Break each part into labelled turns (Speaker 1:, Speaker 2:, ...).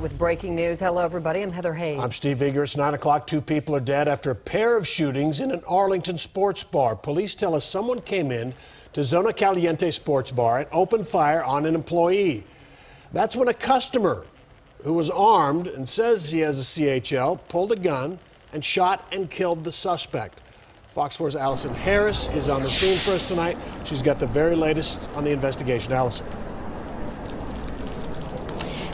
Speaker 1: With breaking news, hello everybody, I'm Heather Hayes.
Speaker 2: I'm Steve Eager. It's 9 o'clock. 2 people are dead after a pair of shootings in an Arlington sports bar. Police tell us someone came in to Zona Caliente sports bar and opened fire on an employee. That's when a customer who was armed and says he has a CHL pulled a gun and shot and killed the suspect. Fox 4's Allison Harris is on the scene for us tonight. She's got the very latest on the investigation. Allison.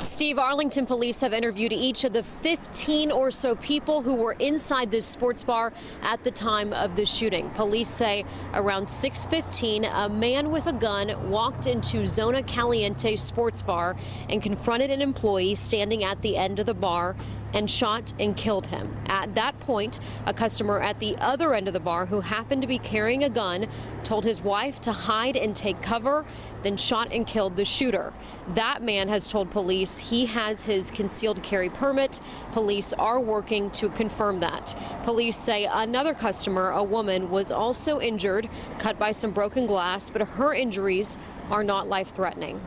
Speaker 3: Steve, Arlington police have interviewed each of the 15 or so people who were inside this sports bar at the time of the shooting. Police say around 6:15, a man with a gun walked into Zona Caliente sports bar and confronted an employee standing at the end of the bar and shot and killed him. At that point, a customer at the other end of the bar who happened to be carrying a gun told his wife to hide and take cover, then shot and killed the shooter. That man has told police he has his concealed carry permit. Police are working to confirm that. Police say another customer, a woman, was also injured, cut by some broken glass, but her injuries are not life-threatening.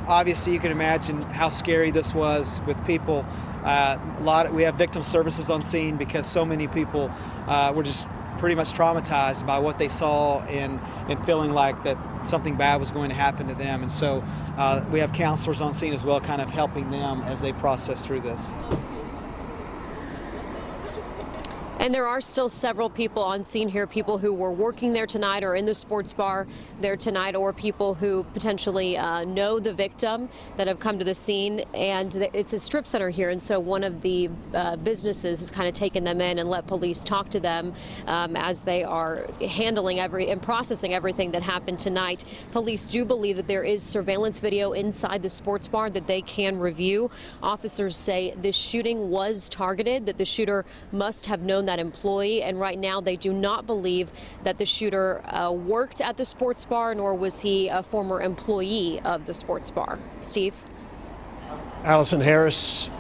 Speaker 4: Obviously, you can imagine how scary this was with people. We have victim services on scene because so many people were just pretty much traumatized by what they saw and feeling like that something bad was going to happen to them. And so we have counselors on scene as well, kind of helping them as they process through this.
Speaker 3: And there are still several people on scene here, people who were working there tonight or in the sports bar there tonight, or people who potentially know the victim that have come to the scene. And it's a strip center here, and so one of the businesses has kind of taken them in and let police talk to them as they are handling and processing everything that happened tonight. Police do believe that there is surveillance video inside the sports bar that they can review. Officers say this shooting was targeted, that the shooter must have known that employee, and right now they do not believe that the shooter worked at the sports bar, nor was he a former employee of the sports bar. Steve?
Speaker 2: Allison Harris.